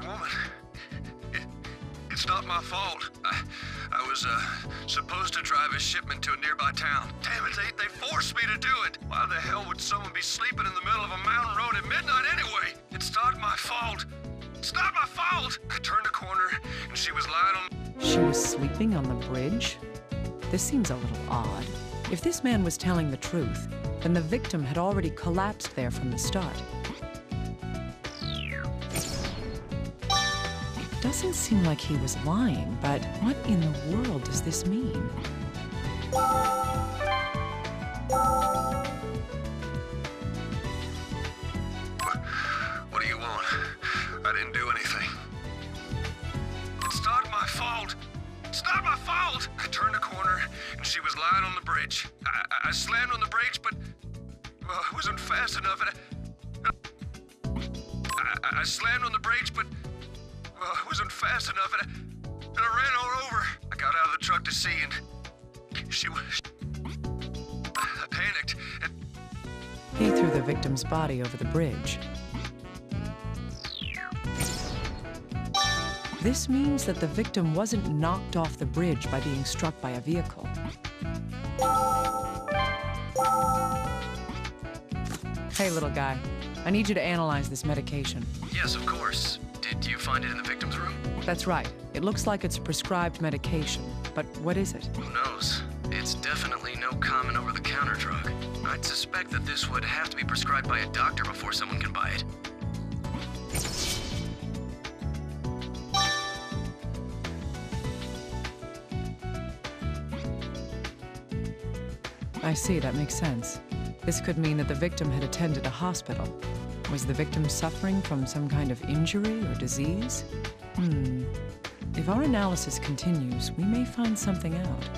Woman, it's not my fault. I was supposed to drive a shipment to a nearby town. Damn it, they forced me to do it. Why the hell would someone be sleeping in the middle of a mountain road at midnight anyway? It's not my fault. It's not my fault. I turned a corner and she was lying on... She was sleeping on the bridge? This seems a little odd. If this man was telling the truth, then the victim had already collapsed there from the start. It doesn't seem like he was lying, but what in the world does this mean? What do you want? I didn't do anything. It's not my fault. It's not my fault. I turned a corner and she was lying on the bridge. I slammed on the brakes, but it wasn't fast enough. I slammed on the brakes, but it wasn't fast enough. And I ran all over. I got out of the truck to see, and she was... I panicked, and... He threw the victim's body over the bridge. This means that the victim wasn't knocked off the bridge by being struck by a vehicle. Hey, little guy. I need you to analyze this medication. Yes, of course. Did you find it in the victim's room? That's right. It looks like it's prescribed medication. But what is it? Who knows? It's definitely no common over-the-counter drug. I'd suspect that this would have to be prescribed by a doctor before someone can buy it. I see, that makes sense. This could mean that the victim had attended a hospital. Was the victim suffering from some kind of injury or disease? If our analysis continues, we may find something out.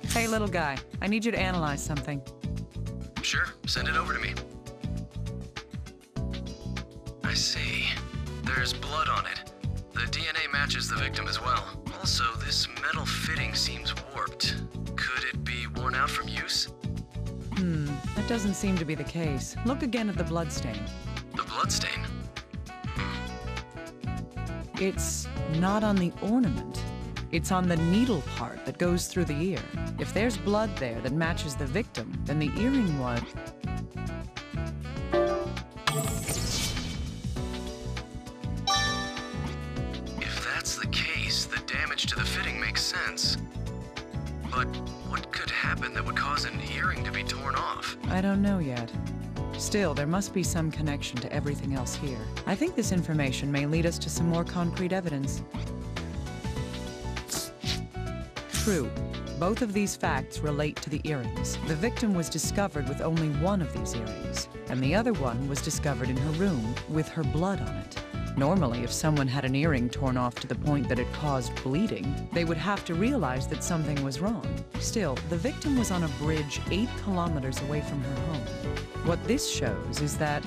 Hey, little guy, I need you to analyze something. Sure, send it over to me. I see. There's blood on it. The DNA matches the victim as well. Also, this metal fitting seems warped. Could it be worn out from use? That doesn't seem to be the case. Look again at the bloodstain. The bloodstain? It's not on the ornament. It's on the needle part that goes through the ear. If there's blood there that matches the victim, then the earring would... If that's the case, the damage to the fitting makes sense. But what could happen that would cause an earring to be torn off? I don't know yet. Still, there must be some connection to everything else here. I think this information may lead us to some more concrete evidence. True. Both of these facts relate to the earrings. The victim was discovered with only one of these earrings, and the other one was discovered in her room with her blood on it. Normally, if someone had an earring torn off to the point that it caused bleeding, they would have to realize that something was wrong. Still, the victim was on a bridge 8 kilometers away from her home. What this shows is that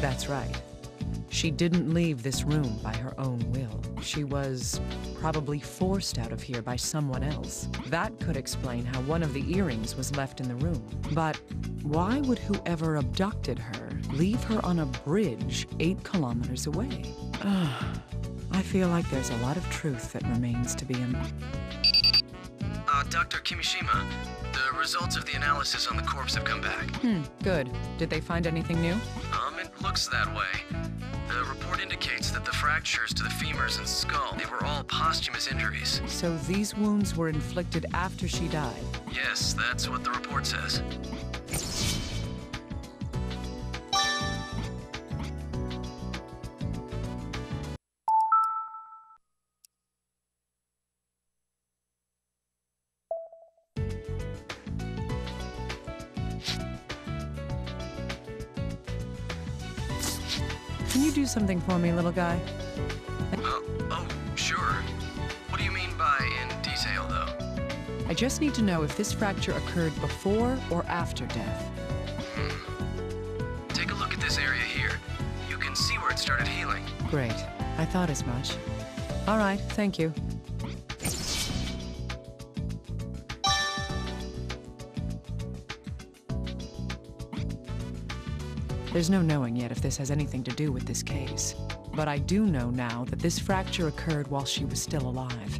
that's right. She didn't leave this room by her own will. She was probably forced out of here by someone else. That could explain how one of the earrings was left in the room. But why would whoever abducted her leave her on a bridge 8 kilometers away? I feel like there's a lot of truth that remains to be Dr. Kimishima, the results of the analysis on the corpse have come back. Good. Did they find anything new? It looks that way. The report indicates that the fractures to the femurs and skull, they were all posthumous injuries. So these wounds were inflicted after she died? Yes, that's what the report says. Can you do something for me, little guy? Oh, sure. What do you mean by in detail, though? I just need to know if this fracture occurred before or after death. Take a look at this area here. You can see where it started healing. Great. I thought as much. All right, thank you. There's no knowing yet if this has anything to do with this case. But I do know now that this fracture occurred while she was still alive.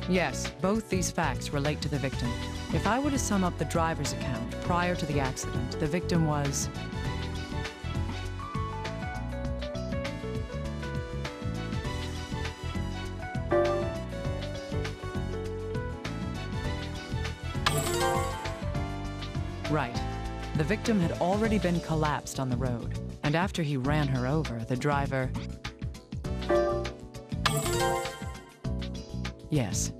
Yes, both these facts relate to the victim. If I were to sum up the driver's account prior to the accident, the victim was... Right. The victim had already been collapsed on the road, and after he ran her over, the driver... Yes.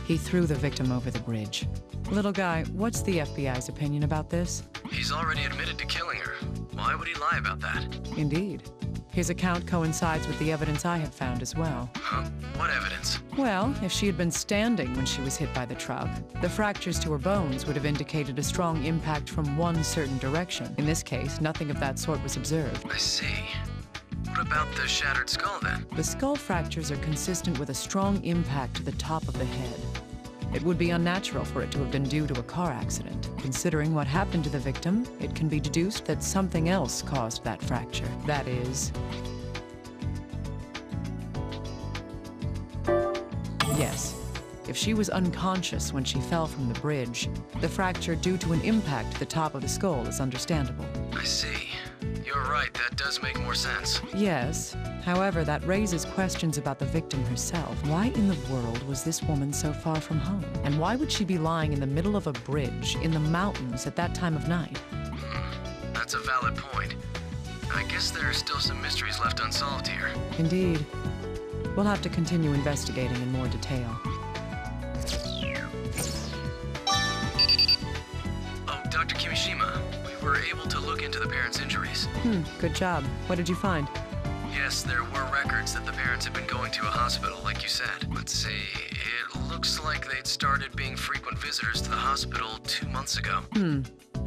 He threw the victim over the bridge. Little guy, what's the FBI's opinion about this? He's already admitted to killing her. Why would he lie about that? Indeed. His account coincides with the evidence I have found as well. Huh? What evidence? Well, if she had been standing when she was hit by the truck, the fractures to her bones would have indicated a strong impact from one certain direction. In this case, nothing of that sort was observed. I see. What about the shattered skull, then? The skull fractures are consistent with a strong impact to the top of the head. It would be unnatural for it to have been due to a car accident. Considering what happened to the victim, it can be deduced that something else caused that fracture. That is... Yes. If she was unconscious when she fell from the bridge, the fracture due to an impact to the top of the skull is understandable. I see. You're right, that does make more sense. Yes. However, that raises questions about the victim herself. Why in the world was this woman so far from home? And why would she be lying in the middle of a bridge in the mountains at that time of night? That's a valid point. I guess there are still some mysteries left unsolved here. Indeed. We'll have to continue investigating in more detail. Oh, Dr. Kimishima, we were able to look into the parents' injuries. Good job. What did you find? Yes, there were records that the parents had been going to a hospital, like you said. Let's see, it looks like they'd started being frequent visitors to the hospital 2 months ago.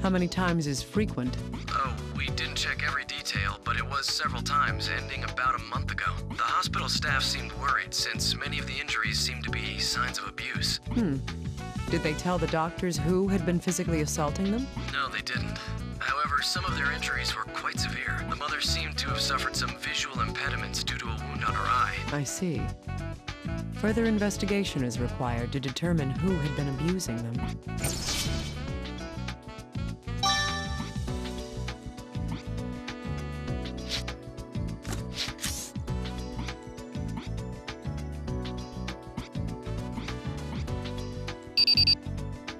How many times is frequent? Oh, we didn't check every detail, but it was several times, ending about a month ago. The hospital staff seemed worried, since many of the injuries seemed to be signs of abuse. Did they tell the doctors who had been physically assaulting them? No, they didn't. However, some of their injuries were quite severe. The mother seemed to have suffered some visual impediments due to a wound on her eye. I see. Further investigation is required to determine who had been abusing them.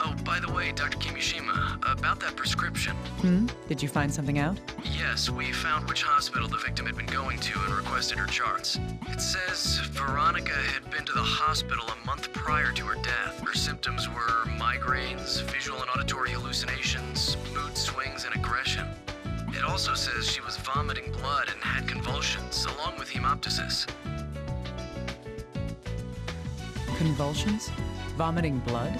Oh, by the way, Dr. Kimishima, about that prescription. Did you find something out? Yes, we found which hospital the victim had been going to and requested her charts. It says Veronica had been to the hospital a month prior to her death. Her symptoms were migraines, visual and auditory hallucinations, mood swings, and aggression. It also says she was vomiting blood and had convulsions, along with hemoptysis. Convulsions? Vomiting blood?